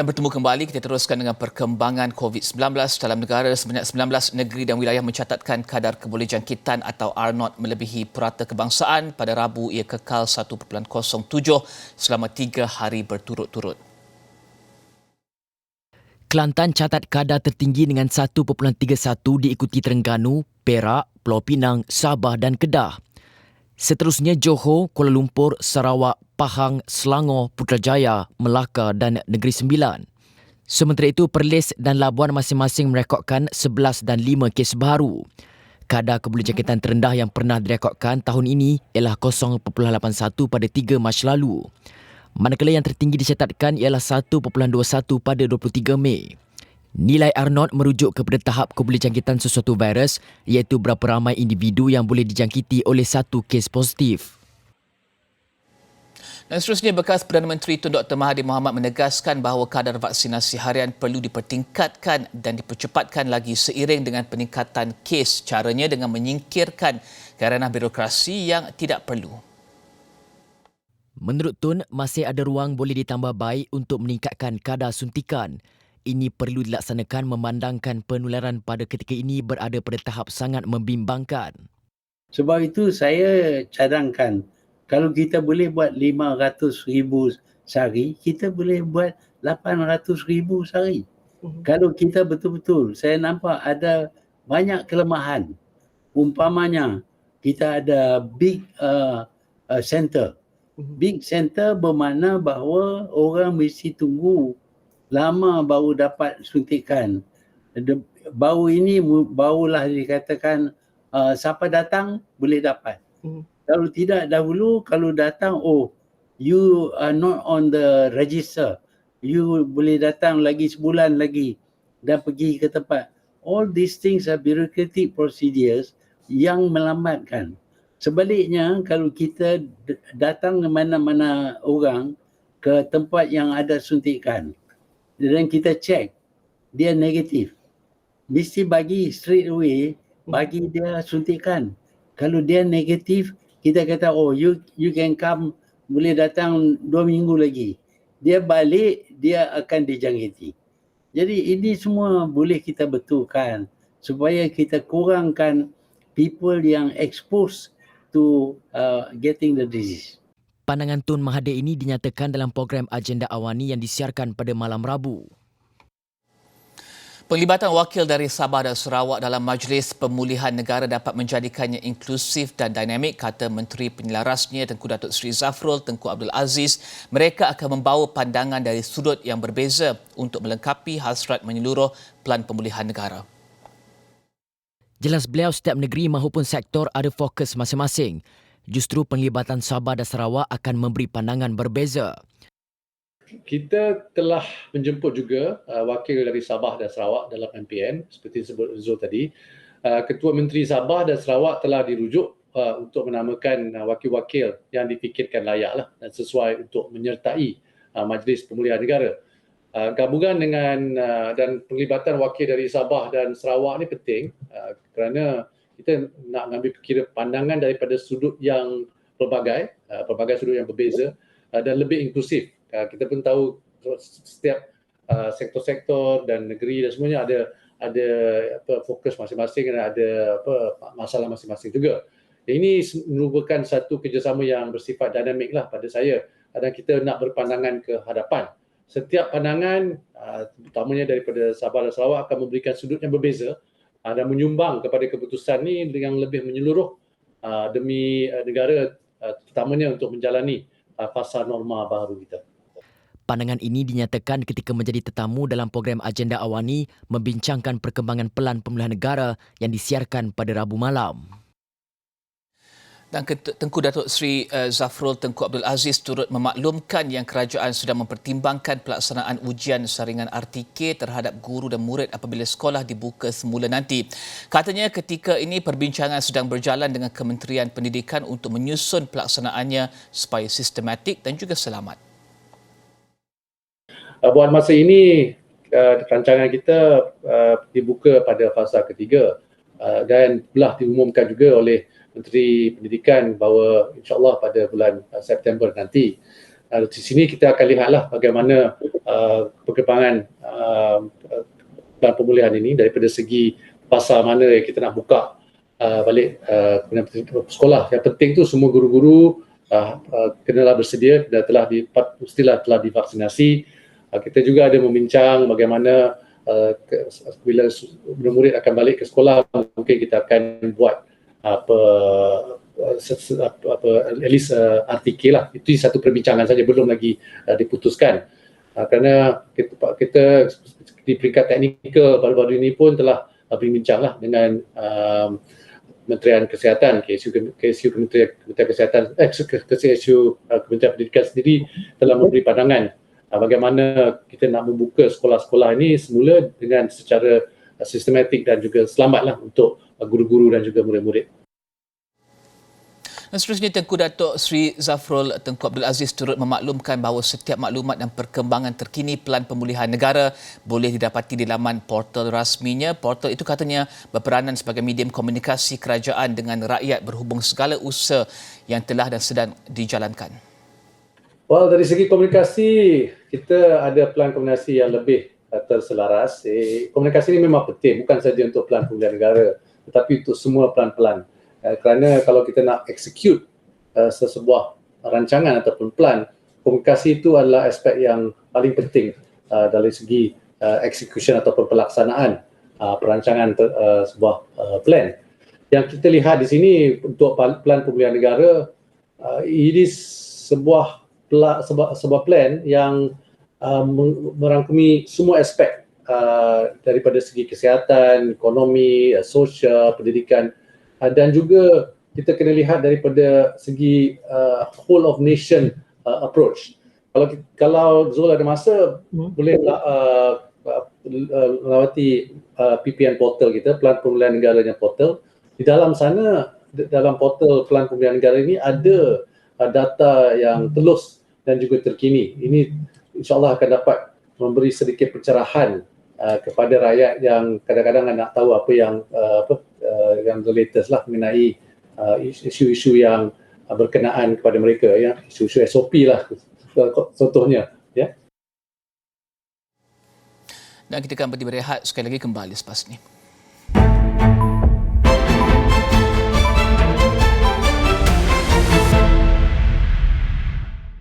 Dan bertemu kembali, kita teruskan dengan perkembangan COVID-19 dalam negara. Sebanyak 19 negeri dan wilayah mencatatkan kadar kebolehjangkitan atau R0 melebihi purata kebangsaan. Pada Rabu, ia kekal 1.07 selama 3 hari berturut-turut. Kelantan catat kadar tertinggi dengan 1.31 diikuti Terengganu, Perak, Pulau Pinang, Sabah dan Kedah. Seterusnya Johor, Kuala Lumpur, Sarawak, Pahang, Selangor, Putrajaya, Melaka dan Negeri Sembilan. Sementara itu, Perlis dan Labuan masing-masing merekodkan 11 dan 5 kes baru. Kadar kebolehjangkitan terendah yang pernah direkodkan tahun ini ialah 0.81 pada 3 Mac lalu. Manakala yang tertinggi dicatatkan ialah 1.21 pada 23 Mei. Nilai R0 merujuk kepada tahap kebolehjangkitan sesuatu virus iaitu berapa ramai individu yang boleh dijangkiti oleh satu kes positif. Dan seterusnya, bekas Perdana Menteri Tun Dr. Mahathir Mohamad menegaskan bahawa kadar vaksinasi harian perlu dipertingkatkan dan dipercepatkan lagi seiring dengan peningkatan kes. Caranya dengan menyingkirkan kerana birokrasi yang tidak perlu. Menurut Tun, masih ada ruang boleh ditambah baik untuk meningkatkan kadar suntikan. Ini perlu dilaksanakan memandangkan penularan pada ketika ini berada pada tahap sangat membimbangkan. Sebab itu saya cadangkan, kalau kita boleh buat 500,000 sehari, kita boleh buat 800,000 sehari. Kalau kita betul-betul, saya nampak ada banyak kelemahan. Umpamanya, kita ada big center. Big center bermakna bahawa orang mesti tunggu lama baru dapat suntikan. Baru ini barulah dikatakan siapa datang boleh dapat. Kalau tidak dahulu, kalau datang, you are not on the register. You boleh datang lagi sebulan lagi dan pergi ke tempat. All these things are bureaucratic procedures yang melambatkan. Sebaliknya, kalau kita datang ke mana-mana orang ke tempat yang ada suntikan dan kita cek, dia negatif, mesti bagi straight away, bagi dia suntikan. Kalau dia negatif, kita kata, you can come, boleh datang 2 minggu lagi. Dia balik, dia akan dijangkiti. Jadi ini semua boleh kita betulkan supaya kita kurangkan people yang exposed to getting the disease. Pandangan Tun Mahathir ini dinyatakan dalam program Agenda Awani yang disiarkan pada malam Rabu. Penglibatan wakil dari Sabah dan Sarawak dalam Majlis Pemulihan Negara dapat menjadikannya inklusif dan dinamik, kata Menteri Penyelarasnya Tengku Datuk Seri Zafrul Tengku Abdul Aziz. Mereka akan membawa pandangan dari sudut yang berbeza untuk melengkapi hasrat menyeluruh Pelan Pemulihan Negara. Jelas beliau, setiap negeri maupun sektor ada fokus masing-masing. Justru penglibatan Sabah dan Sarawak akan memberi pandangan berbeza. Kita telah menjemput juga wakil dari Sabah dan Sarawak dalam MPN seperti disebut Zul tadi. Ketua Menteri Sabah dan Sarawak telah dirujuk untuk menamakan wakil-wakil yang difikirkan layaklah dan sesuai untuk menyertai Majlis Pemulihan Negara. Gabungan dengan dan penglibatan wakil dari Sabah dan Sarawak ni penting kerana kita nak ambil kira pandangan daripada sudut yang pelbagai sudut yang berbeza dan lebih inklusif. Kita pun tahu setiap sektor-sektor dan negeri dan semuanya ada fokus masing-masing dan ada masalah masing-masing juga. Ini merupakan satu kerjasama yang bersifat dinamik lah pada saya dan kita nak berpandangan ke hadapan. Setiap pandangan, terutamanya daripada Sabah dan Sarawak, akan memberikan sudut yang berbeza dan menyumbang kepada keputusan ni yang lebih menyeluruh demi negara, terutamanya untuk menjalani fasa norma baru kita. Pandangan ini dinyatakan ketika menjadi tetamu dalam program Agenda Awani membincangkan perkembangan Pelan Pemulihan Negara yang disiarkan pada Rabu malam. Dan Tengku Datuk Seri Zafrul Tengku Abdul Aziz turut memaklumkan yang kerajaan sudah mempertimbangkan pelaksanaan ujian saringan RTK terhadap guru dan murid apabila sekolah dibuka semula nanti. Katanya ketika ini perbincangan sedang berjalan dengan Kementerian Pendidikan untuk menyusun pelaksanaannya supaya sistematik dan juga selamat. Buat masa ini, rancangan kita dibuka pada fasa ketiga dan telah diumumkan juga oleh Menteri Pendidikan bahawa insyaAllah pada bulan September nanti. Di sini kita akan lihatlah bagaimana perkembangan plan pemulihan ini daripada segi pasal mana yang kita nak buka balik sekolah. Yang penting tu semua guru-guru kenalah bersedia dan mestilah telah divaksinasi. Kita juga ada membincang bagaimana bila murid akan balik ke sekolah, mungkin kita akan buat at least artikel lah. Itu satu perbincangan saja, belum lagi diputuskan. Kerana kita di peringkat teknikal baru-baru ini pun telah berbincang lah dengan Kementerian Kesihatan, KSU Kementerian Kesihatan, KSU Kementerian Pendidikan sendiri telah memberi pandangan bagaimana kita nak membuka sekolah-sekolah ini semula dengan secara sistematik dan juga selamatlah untuk guru-guru dan juga murid-murid. Dan seterusnya, Tengku Datuk Seri Zafrul Tengku Abdul Aziz turut memaklumkan bahawa setiap maklumat dan perkembangan terkini Pelan Pemulihan Negara boleh didapati di laman portal rasminya. Portal itu katanya berperanan sebagai medium komunikasi kerajaan dengan rakyat berhubung segala usaha yang telah dan sedang dijalankan. Well, dari segi komunikasi, kita ada pelan komunikasi yang lebih terselaras. Komunikasi ini memang penting, bukan saja untuk Pelan Pemulihan Negara, tetapi untuk semua pelan-pelan. Kerana kalau kita nak execute sesebuah rancangan ataupun plan, komunikasi itu adalah aspek yang paling penting dari segi execution ataupun pelaksanaan perancangan sebuah plan. Yang kita lihat di sini untuk Pelan Pemulihan Negara, ini sebuah plan yang merangkumi semua aspek daripada segi kesihatan, ekonomi, sosial, pendidikan. Dan juga kita kena lihat daripada segi whole of nation approach. Kalau Zul ada masa, boleh melawati PPN portal kita, Pelan Pemulihan Negara portal. Di dalam sana, dalam portal Pelan Pemulihan Negara ini ada data yang telus dan juga terkini. Ini insyaAllah akan dapat memberi sedikit pencerahan kepada rakyat yang kadang-kadang nak tahu apa yang the latest lah mengenai isu-isu yang berkenaan kepada mereka, ya, isu-isu SOP lah contohnya, ya. Dan kita akan berehat sekali lagi kembali selepas ini.